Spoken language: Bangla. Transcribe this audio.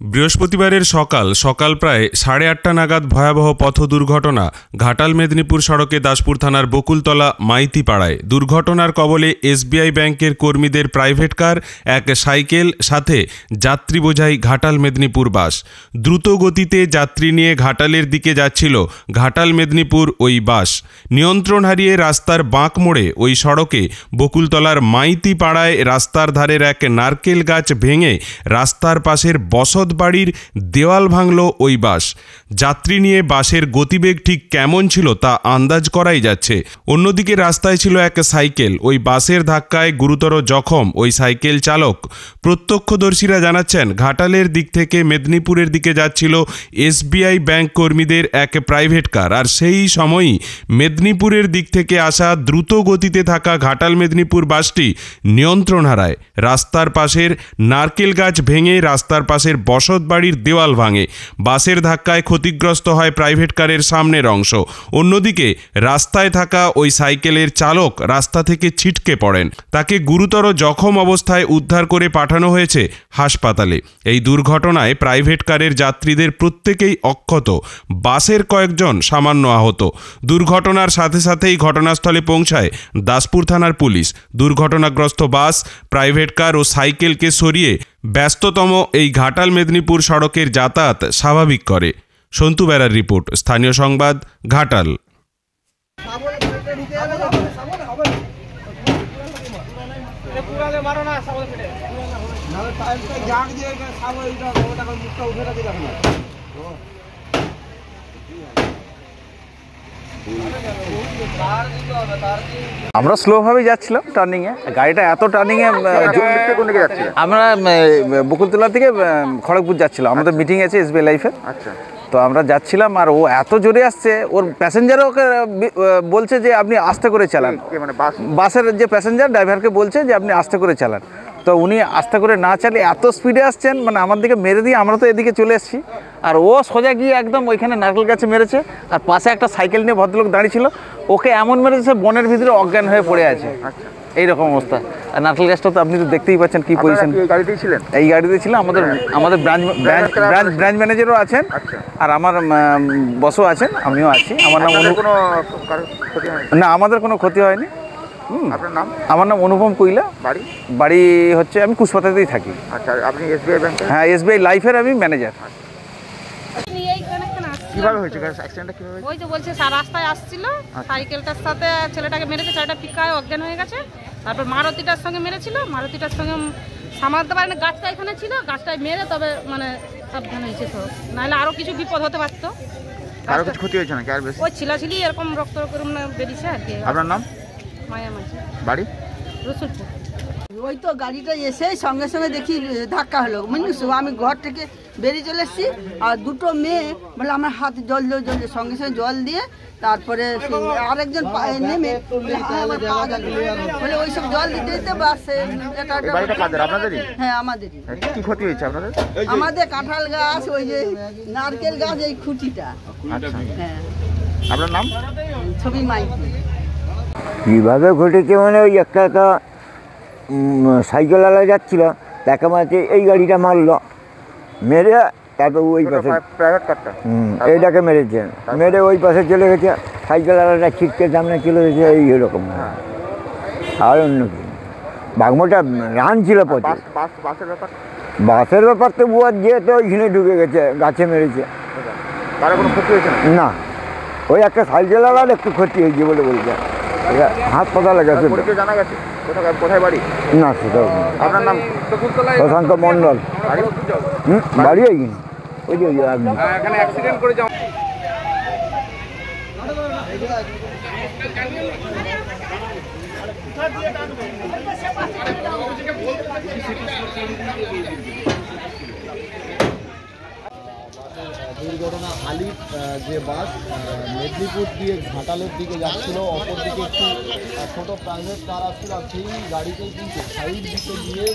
বৃহস্পতিবারের সকাল প্রায় 8:30 নাগাদ ভয়াবহ পথ দুর্ঘটনা ঘাটাল মেদিনীপুর সড়কে দাসপুর থানার বকুলতলা মাইতিপাড়ায়। দুর্ঘটনার কবলে এসবিআই ব্যাংকের কর্মীদের প্রাইভেট কার, এক সাইকেল, সাথে যাত্রী বোঝাই ঘাটাল মেদিনীপুর বাস। দ্রুত গতিতে যাত্রী নিয়ে ঘাটালের দিকে যাচ্ছিল ঘাটাল মেদিনীপুর ওই বাস। নিয়ন্ত্রণ হারিয়ে রাস্তার বাঁক মোড়ে ওই সড়কে বকুলতলার মাইতিপাড়ায় রাস্তার ধারের এক নারকেল গাছ ভেঙে রাস্তার পাশের বসত বাড়ির দেওয়াল ভাঙল ওই বাস। যাত্রী নিয়ে বাসের গতিবেগ ঠিক কেমন ছিল তা আন্দাজ করাই যাচ্ছে। অন্যদিকে রাস্তায় ছিল এক সাইকেল। ওই বাসের ধাক্কায় গুরুতর জখম ওই সাইকেল চালক। প্রত্যক্ষদর্শীরা জানাচ্ছেন, ঘাটালের দিক থেকে মেদিনীপুরের দিকে যাচ্ছিল এসবিআই ব্যাংক কর্মীদের এক প্রাইভেট কার, আর সেই সময়ই মেদিনীপুরের দিক থেকে আসা দ্রুত গতিতে থাকা ঘাটাল মেদিনীপুর বাসটি নিয়ন্ত্রণ হারায়। রাস্তার পাশের নারকেল গাছ ভেঙে রাস্তার পাশের বসত বাড়ির দেওয়াল ভাঙে। বাসের ধাক্কায় ক্ষতিগ্রস্ত হয় প্রাইভেট কারের সামনের অংশ। অন্যদিকে রাস্তায় থাকা ওই সাইকেলের চালক রাস্তা থেকে ছিটকে পড়েন। তাকে গুরুতর জখম অবস্থায় উদ্ধার করে পাঠানো হয়েছে হাসপাতালে। এই দুর্ঘটনায় প্রাইভেট কারের যাত্রীদের প্রত্যেকেই অক্ষত, বাসের কয়েকজন সামান্য আহত। দুর্ঘটনার সাথে সাথেই ঘটনাস্থলে পৌঁছায় দাসপুর থানার পুলিশ। দুর্ঘটনাগ্রস্ত বাস, প্রাইভেট কার ও সাইকেলকে সরিয়ে ব্যস্ততম এই ঘাটাল মেদিনীপুর সড়কের যাতায়াত স্বাভাবিক করে। সন্তু বেরার রিপোর্ট, স্থানীয় সংবাদ, ঘাটাল। আমরা স্লোভাবে যাচ্ছিলাম টার্নিংয়ে, গাড়িটা এত টার্নিংয়ে আমরা বকুলতলা থেকে খড়গপুর যাচ্ছিলাম, আমাদের মিটিং আছে এসবিআই লাইফে। আচ্ছা, তো আমরা যাচ্ছিলাম আর ও এত জোরে আসছে, ওর প্যাসেঞ্জারও ওকে বলছে যে আপনি আস্তে করে চালান। মানে বাসের যে প্যাসেঞ্জার ড্রাইভারকে বলছে যে আপনি আস্তে করে চালান। তো উনি আস্তে করে না চালিয়ে এত স্পিডে আসছেন, মানে আমার দিকে মেরে দিয়ে আমরা তো এদিকে চলে এসেছি, আর ও সোজা গিয়ে একদম ওইখানে নারকেল গাছে মেরেছে। আর পাশে একটা সাইকেল নিয়ে ভদ্রলোক দাঁড়িয়ে ছিল, ওকে এমন মেরেছে বনের ভিতরে অজ্ঞান হয়ে পড়ে আছে। এইরকম অবস্থা। আর নারকেল গাছটা তো আপনি তো দেখতেই পাচ্ছেন কি পজিশন। গাড়িতেই ছিলেন? এই গাড়িতে ছিলাম। আমাদের ব্রাঞ্চ ম্যানেজারও আছেন, আর আমার বসও আছেন, আমিও আছি। আমার নাম না, আমাদের কোনো ক্ষতি হয়নি। আপনার নাম? আমার নাম অনুপম কুইলা। বাড়ি হচ্ছে, আমি কুশপাতাতেই থাকি। আচ্ছা, আপনি এসবিআই ব্যাংক? হ্যাঁ, এসবিআই লাইফের আমি ম্যানেজার। কিভাবে হয়েছে অ্যাক্সিডেন্টটা? কিভাবে? ওই যে বলছে রাস্তায় আসছিল, সাইকেলটার সাথে ছেলেটাকে মেরেছে, ছেলেটা পিকায় অজ্ঞান হয়ে গেছে। তারপর মারুতিটার সঙ্গে মেরেছিল, মারুতিটার সঙ্গে সামালতে পারে না, গাছটা এখানে ছিল, গাছটায় মেরে তবে মানে সাবধান হয়েছে। তো নাহলে আরো কিছু বিপদ হতে পারতো। আরো কিছু ক্ষতি হয়েছে নাকি? আর বেশি ওই ছিলাছিলি এরকম রক্ত বেরিয়েছে আর কি। আপনার নাম? মায়া মাঝি। বাড়ি? রসুলপুর। ওই তো গাড়িটা এসে সঙ্গে সঙ্গে দেখি ধাক্কা হলো, বুঝলিস? আমি ঘর থেকে বেরিয়ে চলে এসেছি, আর দুটো মেয়ে বলে আমার হাতে জল দিয়ে সঙ্গে সঙ্গে জল দিয়ে তারপরে আরেকজন নেমে বলে ওইসব জল দিতে দিতে বাসে। হ্যাঁ, আমাদেরই। কি ক্ষতি হয়েছে আপনাদের? আমাদের কাঁঠাল গাছ, ওই যে নারকেল গাছ, এই খুঁটিটা। হ্যাঁ। আপনার নাম? ছবি মাইতি। কীভাবে ঘটেছে মানে ওই একটা সাইকেলওয়ালা যাচ্ছিল, তাকে মারছে, এই গাড়িটা মারলো, মেরে তারপর ওই পাশে এইটাকে মেরেছে, মেরে ওই পাশে চলে গেছে। সাইকেলওয়ালাটা ছিটকে সামনে চলে গেছে, এই এরকম। আর অন্য কি বাঘমোটা রান ছিল পথে। বাসের ব্যাপার তো বুয়ার যেহেতু ওইখানে ঢুকে গেছে, গাছে মেরেছে। কোনো ক্ষতি হয়েছে না, ওই একটা সাইকেলওয়ালার একটু ক্ষতি হয়েছে বলে বলছে, হাসপাতালে গেছে। জানা গেছে কোথায় বাড়ি? না, সেটাও। আপনার নাম? প্রশান্ত মন্ডল। বাড়ি ওইখানে, ওই যে এখানে অ্যাক্সিডেন্ট করে যাও। দুর্ঘটনা আলিফ যে বাস মেদিনীপুর দিয়ে ঘাটালের দিকে যাচ্ছিল, অপরদিকে একটি ছোট প্রাইভেট কার আসছিল, আর সেই গাড়িকেই কিন্তু সাইড দিকে নিয়ে